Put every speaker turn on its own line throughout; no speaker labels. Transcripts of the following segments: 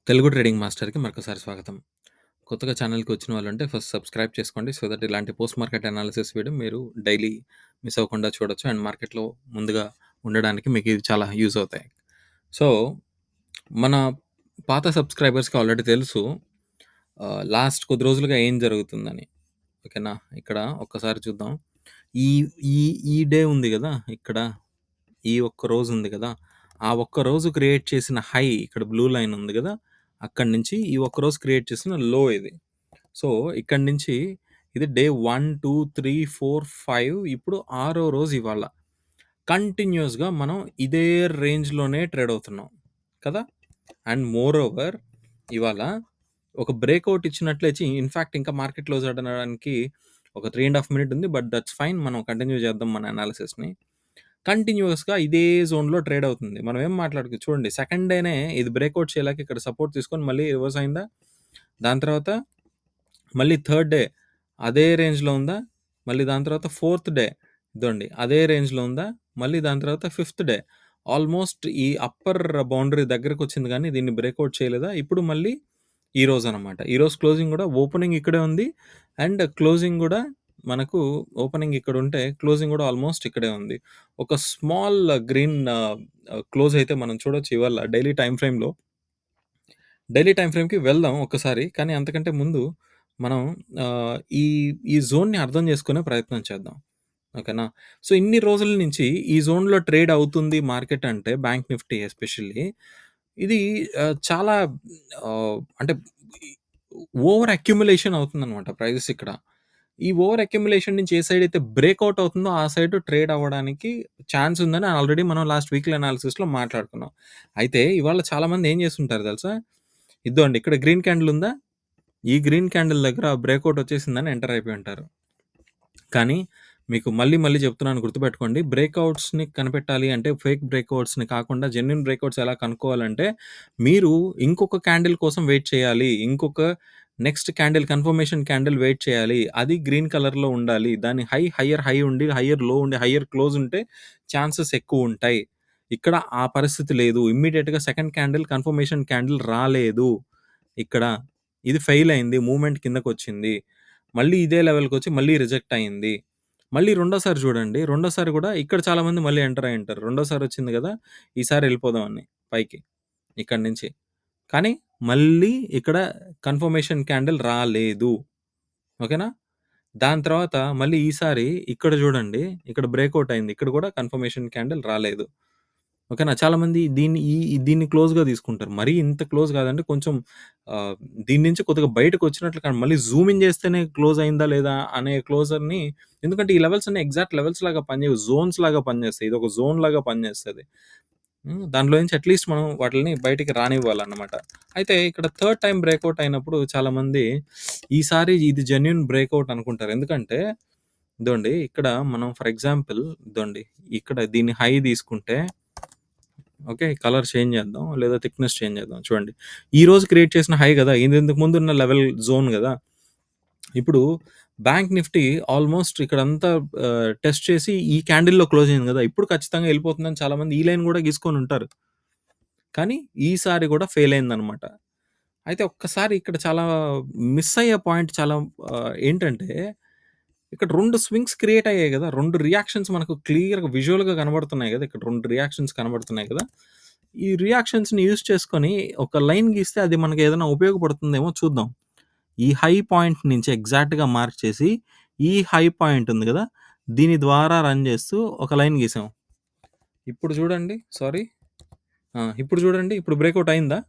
Telugu trading మాస్టర్‌కి మరొకసారి స్వాగతం. కొత్తగా ఛానల్‌కి వచ్చిన వాళ్ళుంటే ఫస్ట్ సబ్స్క్రైబ్ చేసుకోండి. సో దట్ ఇలాంటి పోస్ట్ మార్కెట్ అనాలిసిస్ వీడియో మీరు డైలీ మిస్ అవ్వకుండా చూడొచ్చు. అండ్ మార్కెట్‌లో ముందుగా ఉండడానికి మీకు ఇవి చాలా యూజ్ అవుతాయి. సో, మన పాత సబ్స్క్రైబర్స్‌కి ఆల్రెడీ తెలుసు లాస్ట్ కొద్ది రోజులుగా ఏం జరుగుతుందని. ఓకేనా? ఇక్కడ ఒక్కసారి చూద్దాం. ఈ ఈ ఈ డే ఉంది గదా! ఇక్కడ ఈ ఒక్క రోజు ఉంది గదా! ఆ ఒక్క రోజు క్రియేట్ చేసిన హై ఇక్కడ బ్లూ లైన్ ఉంది గదా! అక్కడి నుంచి ఈ ఒక్క రోజు క్రియేట్ చేసిన లో ఇది. సో, ఇక్కడి నుంచి ఇది డే 1, 2, 3, 4, 5 ఇప్పుడు ఆరో రోజు ఇవాళ. కంటిన్యూయస్‌గా మనం ఇదే రేంజ్‌లోనే ట్రేడ్ అవుతున్నాం. కదా! అండ్ మోర్ ఓవర్ ఇవాళ ఒక బ్రేకౌట్ ఇచ్చినట్లే ఇన్‌ఫాక్ట్ ఇంకా మార్కెట్ క్లోజ్ అవ్వడానికి ఒక 3 ½ మినిట్ ఉంది. But that's fine. మనం కంటిన్యూ చేద్దాం మన అనాలిసిస్‌ని. కంటిన్యూయస్‌గా ఇదే జోన్‌లో ట్రేడ్ అవుతుంది. మనం ఏం చూడండి సెకండ్ డేనే ఇది బ్రేకౌట్ చేయలేక ఇక్కడ సపోర్ట్ తీసుకొని మళ్ళీ రివర్స్ అయిందా? దాని తర్వాత మళ్ళీ థర్డ్ డే అదే రేంజ్‌లో ఉందా? మళ్ళీ దాని తర్వాత ఫోర్త్ డే ఇదండి అదే రేంజ్‌లో ఉందా? మళ్ళీ దాని తర్వాత ఫిఫ్త్ డే ఆల్మోస్ట్ ఈ అప్పర్ బౌండరీ దగ్గరకొచ్చింది గానీ దీన్ని బ్రేకౌట్ చేయలేదా? ఇప్పుడు మళ్ళీ ఈరోజనమాట. ఈరోజు క్లోజింగ్ గూడా ఓపెనింగ్ ఇక్కడే ఉంది. అండ్ క్లోజింగ్ గూడా మనకు ఓపెనింగ్ ఇక్కడుంటే క్లోజింగ్ గూడా ఆల్మోస్ట్ ఇక్కడే ఉంది. ఒక స్మాల్ గ్రీన్ క్లోజ్ అయితే మనం చూడొచ్చు ఇవాళ డైలీ టైమ్ ఫ్రేమ్‌కి వెళ్దాం ఒక్కసారి. కానీ అంతకంటే ముందు మనం ఈ ఈ జోన్‌ని అర్థం చేసుకునే ప్రయత్నం చేద్దాం. ఓకేనా? సో, ఇన్ని రోజుల నుంచి ఈ జోన్‌లో ట్రేడ్ అవుతుంది మార్కెట్ అంటే బ్యాంక్ నిఫ్టీ ఎస్పెషల్లీ ఇది చాలా అంటే ఓవర్ అక్యుములేషన్ అవుతుందనమాట ప్రైజెస్ ఇక్కడ. ఈ ఓవర్ అక్యుములేషన్ నుంచి ఏ సైడ్ అయితే బ్రేకౌట్ అవుతుందో ఆ సైడ్ ట్రేడ్ అవ్వడానికి ఛాన్స్ ఉందని ఆల్రెడీ మనం లాస్ట్ వీక్లీ అనాలిసిస్‌లో మాట్లాడుకున్నాం. అయితే ఇవాళ చాలామంది ఏం చేస్తుంటారో తెలుసా? ఇదిగోండి ఇక్కడ గ్రీన్ క్యాండిల్ ఉందా? ఈ గ్రీన్ క్యాండిల్ దగ్గర బ్రేకౌట్ వచ్చేసిందని ఎంటర్ అయిపోయి ఉంటారు. కానీ మీకు మళ్ళీ, మళ్ళీ చెప్తున్నాను గుర్తుపెట్టుకోండి. బ్రేకౌట్స్‌ని కనిపెట్టాలి అంటే ఫేక్ బ్రేకౌట్స్‌ని కాకుండా జెన్యూన్ బ్రేకౌట్స్ ఎలా కనుక్కోవాలంటే, మీరు ఇంకొక క్యాండిల్ కోసం వెయిట్ చేయాలి. ఇంకొక next candle confirmation candle wait చేయాలి. అది గ్రీన్ కలర్‌లో ఉండాలి. దాని హైయర్ హై ఉండి, హైయర్ లో ఉండి, హైయర్ క్లోజ్ ఉంటే ఛాన్సెస్ ఎక్కువుంటాయి. ఇక్కడ ఆ పరిస్థితి లేదు. ఇమ్మీడియేట్‌గా సెకండ్ క్యాండిల్ కన్ఫర్మేషన్ క్యాండిల్ రాలేదు ఇక్కడ. ఇది ఫెయిల్ అయింది. మూవ్‌మెంట్ కిందకొచ్చింది. మళ్ళీ ఇదే లెవెల్‌కొచ్చి మళ్ళీ రిజెక్ట్ అయింది. మళ్ళీ రెండోసారి చూడండి. రెండోసారి గూడా ఇక్కడ చాలామంది మళ్ళీ ఎంటర్ అయ్యుంటారు. రెండోసారి వచ్చింది గదా! ఈసారి ఎళ్ళిపోదాం అని పైకి ఇక్కడి నుంచి. కానీ మళ్ళీ ఇక్కడ కన్ఫర్మేషన్ క్యాండిల్ రాలేదు. ఓకేనా? దాని తర్వాత మళ్ళీ ఈసారి ఇక్కడ చూడండి. ఇక్కడ బ్రేకౌట్ అయింది. ఇక్కడ కూడా కన్ఫర్మేషన్ క్యాండిల్ రాలేదు. ఓకేనా? చాలామంది దీన్ని క్లోజ్‌గా తీసుకుంటారు. మరీ ఇంత క్లోజ్ కాదండి. కొంచెం ఆహ్, దీని నుంచి కొద్దిగా బయటకొచ్చినట్లు మళ్ళీ జూమ్ ఇన్ చేస్తేనే క్లోజ్ అయిందా లేదా అనే క్లోజర్‌ని ఎందుకంటే ఈ లెవెల్స్ అన్ని ఎగ్జాక్ట్ లెవెల్స్ లాగా పనిచేయవు. జోన్స్ లాగా పనిచేస్తాయి. ఇదొక జోన్ లాగా పనిచేస్తది. దాంట్లో నుంచి అట్‌లీస్ట్ మనం వాటిల్ని బయటికి రానివ్వాలన్నమాట. అయితే ఇక్కడ థర్డ్ టైమ్ బ్రేకౌట్ అయినప్పుడు చాలామంది ఈసారి ఇది జెన్యూన్ బ్రేకౌట్ అనుకుంటారు. ఎందుకంటే ఇదండి ఇక్కడ మనం ఫర్ ఎగ్జాంపుల్ ఇదండి ఇక్కడ దీన్ని హై తీసుకుంటే ఓకే. కలర్ చేంజ్ చేద్దాం. లేదా థిక్‌నెస్ చేంజ్ చేద్దాం. చూడండి. ఈరోజు క్రియేట్ చేసిన హై గదా! ఇది ఇంతకు ముందున్న లెవెల్ జోన్ గదా! ఇప్పుడు బ్యాంక్ నిఫ్టీ ఆల్మోస్ట్ ఇక్కడంతా టెస్ట్ చేసి ఈ క్యాండిల్‌లో క్లోజ్ అయింది గదా! ఇప్పుడు ఖచ్చితంగా ఎళ్ళిపోతుందని చాలామంది ఈ లైన్ గూడా గీసుకొనుంటారు. కానీ ఈసారి గూడా ఫెయిల్ అయిందనమాట. అయితే ఒక్కసారి ఇక్కడ చాలా మిస్ అయ్యే పాయింట్ చాలా ఏంటంటే ఇక్కడ 2 స్వింగ్స్ క్రియేట్ అయ్యాయి గదా! 2 రియాక్షన్స్ మనకు క్లియర్‌గా విజువల్‌గా కనబడుతున్నాయి గదా! ఇక్కడ 2 రియాక్షన్స్ కనబడుతున్నాయి గదా! ఈ రియాక్షన్స్‌ని యూజ్ చేసుకొని ఒక లైన్ గీస్తే అది మనకేదైనా ఉపయోగపడుతుందేమో చూద్దాం. ఈ హై పాయింట్ నుంచి ఎగ్జాక్ట్‌గా మార్క్ చేసి, ఈ హై పాయింట్ ఉంది గదా! దీని ద్వారా రన్ చేస్తూ ఒక లైన్ గీసాం. ఇప్పుడు చూడండి. సారీ. ఇప్పుడు చూడండి. ఇప్పుడు బ్రేకౌట్ అయిందా?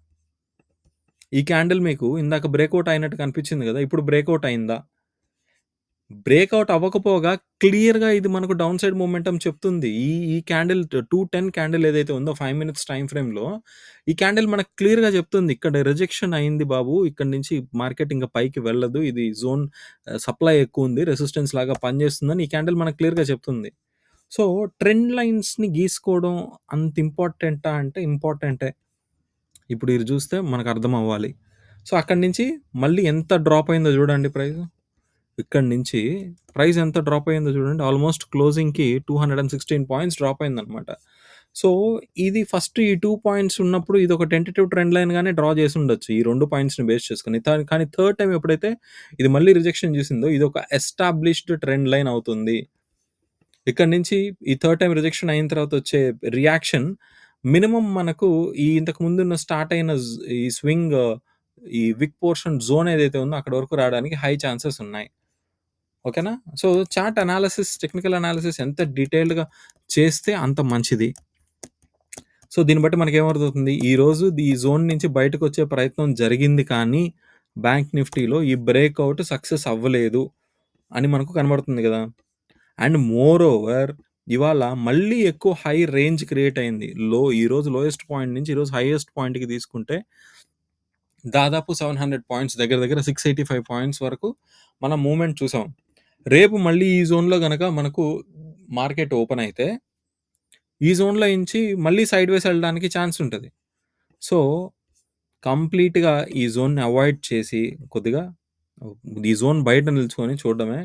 ఈ క్యాండిల్ మీకు ఇందాక బ్రేకౌట్ అయినట్టు కనిపించింది గదా! ఇప్పుడు బ్రేకౌట్ అయిందా? బ్రేకౌట్ అవ్వకపోగా క్లియర్‌గా ఇది మనకు డౌన్ సైడ్ మొమెంటమ్ చెప్తుంది. ఈ ఈ క్యాండిల్ 2:10 క్యాండిల్ ఏదైతే ఉందో 5 మినిట్స్ టైమ్ ఫ్రేమ్‌లో ఈ క్యాండిల్ మనకు క్లియర్‌గా చెప్తుంది. ఇక్కడ రిజెక్షన్ అయింది బాబు. ఇక్కడి నుంచి మార్కెట్ ఇంక పైకి వెళ్ళదు. ఇది జోన్ సప్లై ఎక్కువుంది. రెసిస్టెన్స్ లాగా పనిచేస్తుందని ఈ క్యాండిల్ మనకు క్లియర్‌గా చెప్తుంది. సో, ట్రెండ్ లైన్స్‌ని గీసుకోవడం అంత ఇంపార్టెంటా అంటే ఇంపార్టెంటే. ఇప్పుడు ఇది చూస్తే మనకు అర్థమవ్వాలి. సో, అక్కడి నుంచి మళ్ళీ ఎంత డ్రాప్ అయిందో చూడండి ప్రైస్. ఇక్కడి నుంచి ప్రైస్ ఎంత డ్రాప్ అయిందో చూడండి. ఆల్మోస్ట్ క్లోజింగ్‌కి 216 పాయింట్స్ డ్రాప్ అయిందనమాట. సో, ఇది ఫస్ట్ ఈ 2 పాయింట్స్ ఉన్నప్పుడు ఇదొక టెంటేటివ్ ట్రెండ్ లైన్‌గానే డ్రా చేసుండొచ్చు. ఈ 2 పాయింట్స్‌ని బేస్ చేసుకొని. కానీ థర్డ్ టైమ్ ఎప్పుడైతే ఇది మళ్ళీ రిజెక్షన్ చేసిందో ఇదొక ఎస్టాబ్లిష్డ్ ట్రెండ్ లైన్ అవుతుంది. ఇక్కడి నుంచి ఈ థర్డ్ టైమ్ రిజెక్షన్ అయిన తర్వాత వచ్చే రియాక్షన్ మినిమమ్ మనకు ఈ ఇంతకు ముందున్న స్టార్ట్ అయిన ఈ స్వింగ్ ఈ విక్ పోర్షన్ జోన్ ఏదైతే ఉందో అక్కడి వరకు రావడానికి హై ఛాన్సెస్ ఉన్నాయి. ఓకేనా? So, chart analysis, technical analysis ఎంత డీటెయిల్డ్‌గా చేస్తే అంత మంచిది. సో, దీన్ని బట్టి మనకేమర్థమవుతుంది, ఈరోజు ఈ జోన్ నుంచి బయటకొచ్చే ప్రయత్నం జరిగింది కానీ, బ్యాంక్ నిఫ్టీలో ఈ బ్రేకౌట్ సక్సెస్ అవ్వలేదు అని మనకు కనబడుతుంది గదా! అండ్ మోర్ ఓవర్ ఇవాళ మళ్ళీ ఎక్కువ హై రేంజ్ క్రియేట్ అయింది. ఈరోజు లోయెస్ట్ పాయింట్ నుంచి ఈరోజు హైయెస్ట్ పాయింట్‌కి తీసుకుంటే దాదాపు 700 పాయింట్స్ దగ్గర దగ్గర 685 పాయింట్స్ వరకు మనం మూవ్‌మెంట్ చూసాం. రేపు మళ్ళీ ఈ జోన్‌లో గనక మనకు మార్కెట్ ఓపెన్ అయితే, ఈ జోన్‌లో నుంచి మళ్ళీ సైడ్‌వేస్ ఎళ్ళడానికి ఛాన్స్ ఉంటది. సో, కంప్లీట్‌గా ఈ జోన్‌ని అవాయిడ్ చేసి కొద్దిగా ఈ జోన్ బయట నిల్చుకొని చూడడమే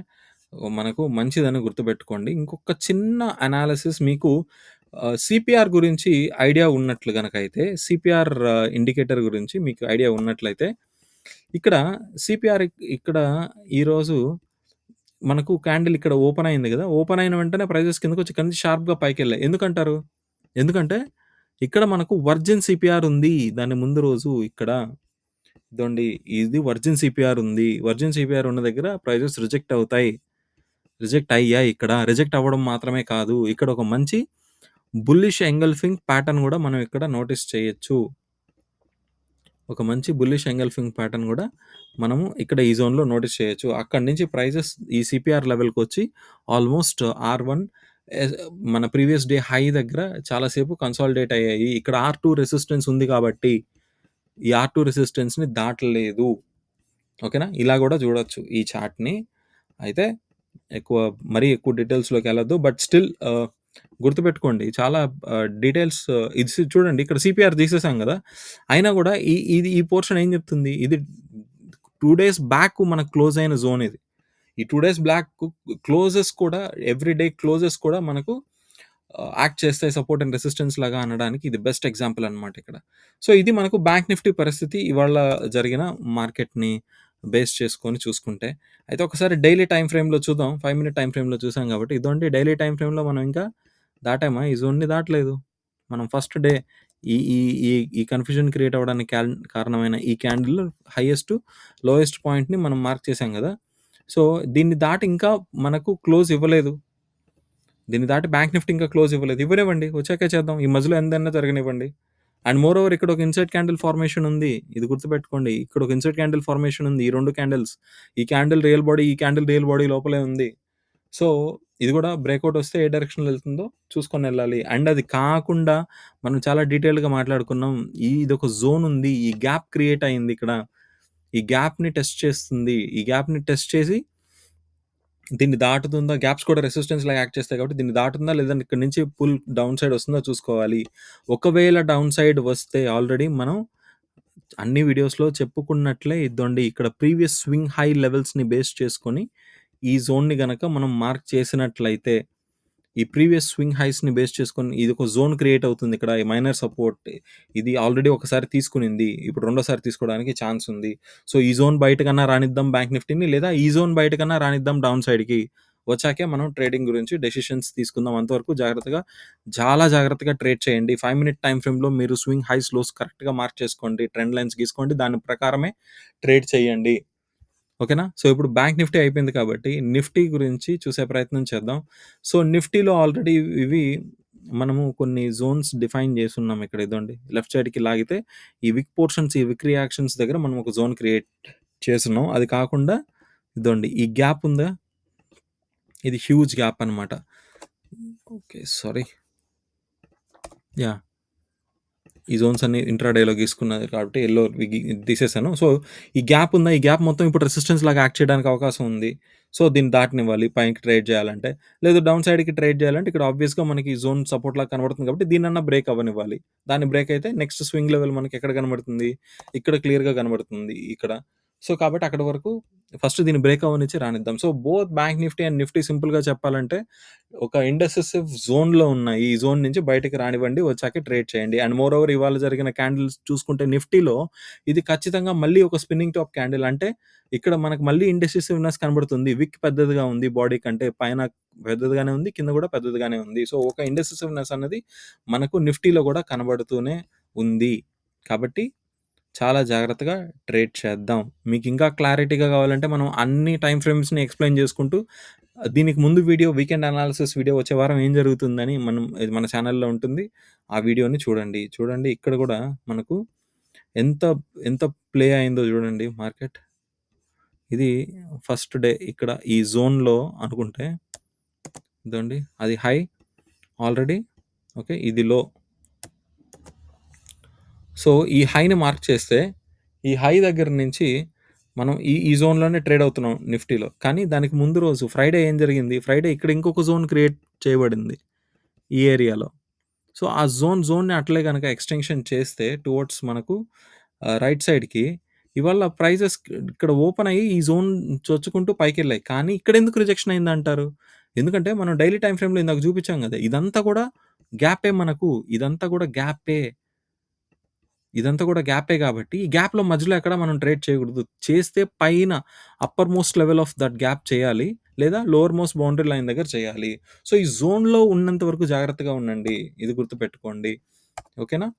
మనకు మంచిదని గుర్తుపెట్టుకోండి. ఇంకొక చిన్న అనాలిసిస్ మీకు సిపిఆర్ గురించి ఐడియా ఉన్నట్లు గనకైతే, సిపిఆర్ ఇండికేటర్ గురించి మీకు ఐడియా ఉన్నట్లయితే, ఇక్కడ సిపిఆర్ ఇక్కడ ఈరోజు మనకు క్యాండిల్ ఇక్కడ ఓపెన్ అయింది గదా! ఓపెన్ అయిన వెంటనే ప్రైజెస్ కిందకొచ్చి ఇక్కడి నుంచి షార్ప్‌గా పైకెళ్ళాయి. ఎందుకంటారు? ఎందుకంటే ఇక్కడ మనకు వర్జిన్ సిపిఆర్ ఉంది. దాని ముందు రోజు ఇక్కడ ఇదండి ఇది వర్జిన్ సిపిఆర్ ఉంది. వర్జిన్ సిపిఆర్ ఉన్న దగ్గర ప్రైజెస్ రిజెక్ట్ అవుతాయి. రిజెక్ట్ అయ్యాయి ఇక్కడ. రిజెక్ట్ అవ్వడం మాత్రమే కాదు. ఇక్కడ ఒక మంచి బుల్లిష్ ఎంగల్ఫింగ్ ప్యాటర్న్ గూడా మనం ఇక్కడ నోటీస్ చేయొచ్చు. ఒక మంచి బుల్లిష్ ఎంగల్ఫింగ్ ప్యాటర్న్ గూడా మనము ఇక్కడ ఈ జోన్‌లో నోటీస్ చేయొచ్చు. అక్కడి నుంచి ప్రైజెస్ ఈ సిపిఆర్ లెవెల్‌కొచ్చి ఆల్మోస్ట్ R1 ఎస్ మన ప్రీవియస్ డే హై దగ్గర చాలా సేపు కన్సాలిడేట్ అయ్యాయి. ఇక్కడ R2 రెసిస్టెన్స్ ఉంది కాబట్టి, ఈ R2 రెసిస్టెన్స్‌ని దాటలేదు. ఓకేనా? ఇలా గూడా చూడొచ్చు ఈ చార్ట్‌ని. అయితే మరీ ఎక్కువ డీటెయిల్స్‌లోకెళ్ళొద్దు. బట్ స్టిల్ గుర్తుపెట్టుకోండి. చాలా డీటెయిల్స్ ఇది చూడండి ఇక్కడ సిపిఆర్ తీసేసాం గదా! అయినా గూడా ఈ పోర్షన్ ఏం చెప్తుంది? ఇది 2 డేస్ బ్యాక్ మనకు క్లోజ్ అయిన జోన్ ఇది. ఈ 2 డేస్ బ్యాక్ క్లోజెస్ కూడా ఎవ్రీ డే క్లోజెస్ కూడా మనకు యాక్ట్ చేస్తాయి సపోర్ట్ అండ్ రెసిస్టెన్స్ లాగా అనడానికి ఇది బెస్ట్ ఎగ్జాంపుల్ అనమాట ఇక్కడ. సో, ఇది మనకు బ్యాంక్ నిఫ్టీ పరిస్థితి ఇవాళ జరిగిన మార్కెట్‌ని బేస్ చేసుకొని చూసుకుంటే. అయితే ఒకసారి డైలీ టైమ్ ఫ్రేమ్‌లో చూద్దాం. 5 మినిట్ టైమ్ ఫ్రేమ్‌లో చూసాం కాబట్టి ఇదండి డైలీ టైమ్ ఫ్రేమ్‌లో మనం ఇంకా దాటామా? ఈ జోన్‌ని దాటలేదు. మనం ఫస్ట్ డే ఈ ఈ ఈ ఈ కన్‌ఫ్యూజన్ క్రియేట్ అవ్వడానికి కారణమైన ఈ క్యాండిల్ హైయెస్ట్, లోయెస్ట్ పాయింట్‌ని మనం మార్క్ చేసాం గదా! సో, దీన్ని దాటి ఇంకా మనకు క్లోజ్ ఇవ్వలేదు. దీన్ని దాటి బ్యాంక్ నిఫ్టీ ఇంకా క్లోజ్ ఇవ్వలేదు. ఇవ్వనివ్వండి. వచ్చాకే చేద్దాం. ఈ మధ్యలో ఎంతైనా జరగనివ్వండి. అండ్ మోర్ ఓవర్ ఇక్కడ ఒక ఇన్సైడ్ క్యాండిల్ ఫార్మేషన్ ఉంది. ఇది గుర్తుపెట్టుకోండి. ఇక్కడ ఒక ఇన్సైడ్ క్యాండిల్ ఫార్మేషన్ ఉంది. ఈ 2 క్యాండిల్స్. ఈ క్యాండిల్ రియల్ బాడీ, ఈ క్యాండిల్ రియల్ బాడీ లోపలే ఉంది. సో, ఇది గూడా బ్రేకౌట్ వస్తే ఏ డైరెక్షన్‌లో ఎళ్తుందో చూసుకొనెళ్ళాలి. అండ్ అది కాకుండా మనం చాలా డీటెయిల్డ్‌గా మాట్లాడుకున్నాం. ఇదొక జోన్ ఉంది. ఈ గ్యాప్ క్రియేట్ అయింది ఇక్కడ. ఈ గ్యాప్‌ని టెస్ట్ చేస్తుంది. ఈ గ్యాప్‌ని టెస్ట్ చేసి దీన్ని దాటుతుందా? గ్యాప్స్ కూడా రెసిస్టెన్స్‌లాగా యాక్ట్ చేస్తాయి కాబట్టి దీన్ని దాటుతుందా? లేదంటే ఇక్కడి నుంచి డౌన్ సైడ్ వస్తుందా చూసుకోవాలి. ఒకవేళ డౌన్ సైడ్ వస్తే ఆల్రెడీ మనం అన్ని వీడియోస్‌లో చెప్పుకున్నట్లే ఇదండి ఇక్కడ ప్రీవియస్ స్వింగ్ హై లెవెల్స్‌ని బేస్ చేసుకొని ఈ జోన్‌ని గనక మనం మార్క్ చేసినట్లయితే ఈ ప్రీవియస్ స్వింగ్ హైస్‌ని బేస్ చేసుకొని ఇదొక జోన్ క్రియేట్ అవుతుంది ఇక్కడ. ఈ మైనర్ సపోర్ట్ ఇది ఆల్రెడీ ఒకసారి తీసుకునింది. ఇప్పుడు రెండోసారి తీసుకోవడానికి ఛాన్స్ ఉంది. సో, ఈ జోన్ బయటకన్నా రానిద్దాం బ్యాంక్ నిఫ్టీని లేదా ఈ జోన్ బయటకన్నా రానిద్దాం డౌన్ సైడ్‌కి. వచ్చాకే మనం ట్రేడింగ్ గురించి డెసిషన్స్ తీసుకుందాం. అంతవరకు చాలా జాగ్రత్తగా ట్రేడ్ చేయండి. 5 మినిట్ టైమ్ ఫ్రేమ్‌లో మీరు స్వింగ్ హైస్, లోస్ కరెక్ట్‌గా మార్క్ చేసుకోండి. ట్రెండ్ లైన్స్ గీసుకోండి. దాని ప్రకారమే ట్రేడ్ చేయండి. ఓకేనా? సో, ఇప్పుడు బ్యాంక్ నిఫ్టీ అయిపోయింది కాబట్టి, నిఫ్టీ గురించి చూసే ప్రయత్నం చేద్దాం. సో, నిఫ్టీలో ఆల్రెడీ ఇవి మనము కొన్ని జోన్స్ డిఫైన్ చేసున్నాం ఇక్కడ ఇదండి. లెఫ్ట్ సైడ్‌కి లాగితే ఈ విక్ పోర్షన్స్, ఈ విక్ రియాక్షన్స్ దగ్గర మనం ఒక జోన్ క్రియేట్ చేసున్నాం. అది కాకుండా ఇదండి ఈ గ్యాప్ ఉందా? ఇది హ్యూజ్ గ్యాప్ అనమాట. ఓకే. సారీ. యాహ్! ఈ జోన్స్ అన్ని ఇంట్రాడేలో గీసుకున్నది కాబట్టి తీసేసాను. సో, ఈ గ్యాప్ ఉందా? ఈ గ్యాప్ మొత్తం ఇప్పుడు రెసిస్టెన్స్ లాగా యాక్ట్ చేయడానికి అవకాశం ఉంది. సో, దీన్ని దాటనివ్వాలి పైకి ట్రేడ్ చేయాలంటే. లేదు డౌన్ సైడ్‌కి ట్రేడ్ చేయాలంటే ఇక్కడ ఆబ్వియస్‌గా మనకి జోన్ సపోర్ట్ లాగా కనబడుతుంది కాబట్టి దీన్నన్నా బ్రేక్ అవ్వనివ్వాలి. దాన్ని బ్రేక్ అయితే నెక్స్ట్ స్వింగ్ లెవెల్ మనకి ఎక్కడ కనబడుతుంది? ఇక్కడ క్లియర్‌గా కనబడుతుంది ఇక్కడ. సో, కాబట్టి అక్కడి వరకు ఫస్ట్ దీన్ని బ్రేక్ అవ్వనిచ్చి రానిద్దాం. So, both bank Nifty and Nifty సింపుల్‌గా చెప్పాలంటే ఒక ఇండెసిసివ్ జోన్‌లో ఉన్నాయి. ఈ జోన్ నుంచి బయటికి రానివ్వండి. వచ్చాక ట్రేడ్ చేయండి. అండ్ మోర్ ఓవర్ ఇవాళ జరిగిన క్యాండిల్స్ చూసుకుంటే నిఫ్టీలో ఇది ఖచ్చితంగా మళ్ళీ ఒక స్పిన్నింగ్ టాప్ క్యాండిల్. అంటే ఇక్కడ మనకు మళ్ళీ ఇండెసిసివ్‌నెస్ కనబడుతుంది. విక్ పెద్దదిగా ఉంది బాడీ కంటే. పైన పెద్దదిగానే ఉంది. కింద కూడా పెద్దదిగానే ఉంది. సో, ఒక ఇండెసిసివ్‌నెస్ అన్నది మనకు నిఫ్టీలో కూడా కనబడుతూనే ఉంది. కాబట్టి చాలా జాగ్రత్తగా ట్రేడ్ చేద్దాం. మీకింకా క్లారిటీగా కావాలంటే మనం అన్ని టైమ్ ఫ్రేమ్స్‌ని ఎక్స్‌ప్లెయిన్ చేసుకుంటూ దీనికి ముందు వీడియో వీకెండ్ అనాలిసిస్ వీడియో వచ్చే వారం ఏం జరుగుతుందని ఇది మన ఛానెల్‌లో ఉంటుంది. ఆ వీడియోని చూడండి. చూడండి ఇక్కడ గూడా మనకు ఎంత ఎంత ప్లే అయిందో చూడండి మార్కెట్. ఇది ఫస్ట్ డే ఇక్కడ ఈ జోన్‌లో అనుకుంటే ఇదండి అది హై ఆల్రెడీ. ఓకే. ఇది లో. సో, ఈ హైని మార్క్ చేస్తే, ఈ హై దగ్గర నుంచి మనం ఈ జోన్‌లోనే ట్రేడ్ అవుతున్నాం నిఫ్టీలో. కానీ దానికి ముందు రోజు ఫ్రైడే ఏం జరిగింది? ఫ్రైడే ఇక్కడ ఇంకొక జోన్ క్రియేట్ చేయబడింది. ఈ ఏరియాలో. సో, ఆ జోన్‌ని అట్లే గనక ఎక్స్‌టెన్షన్ చేస్తే టువర్డ్స్ మనకు రైట్ సైడ్‌కి ఇవాళ ప్రైజెస్ ఇక్కడ ఓపెన్ అయ్యి ఈ జోన్ చొచ్చుకుంటూ పైకెళ్ళాయి. కానీ ఇక్కడెందుకు రిజెక్షన్ అయిందంటారు? ఎందుకంటే మనం డైలీ టైమ్ ఫ్రేమ్‌లో ఇందాక చూపించాం గదా! ఇదంతా కూడా గ్యాపే మనకు. ఇదంతా కూడా గ్యాపే. ఇదంతా కూడా గ్యాపే గాబట్టి, ఈ గ్యాప్‌లో మధ్యలో ఎక్కడ మనం ట్రేడ్ చేయకూడదు. చేస్తే పైన upper most level of that gap చేయాలి. లేదా లోవర్ మోస్ట్ బౌండరీ లైన్ దగ్గర చేయాలి. సో, ఈ జోన్‌లో ఉన్నంత వరకు జాగ్రత్తగా ఉండండి. ఇది గుర్తుపెట్టుకోండి. ఓకేనా?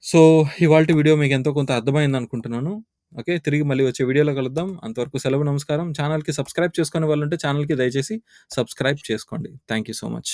సో, ఇవాల్టి వీడియో మీకు ఎంతో కొంత అర్థమైందనుకుంటున్నాను. ఓకే. తిరిగి మళ్ళీ వచ్చే వీడియోలో కలుద్దాం. అంతవరకు సెలవు, నమస్కారం. ఛానెల్‌కి సబ్స్క్రైబ్ చేసుకోని వాళ్ళుంటే ఛానెల్‌కి దయచేసి సబ్స్క్రైబ్ చేసుకోండి. Thank you so much.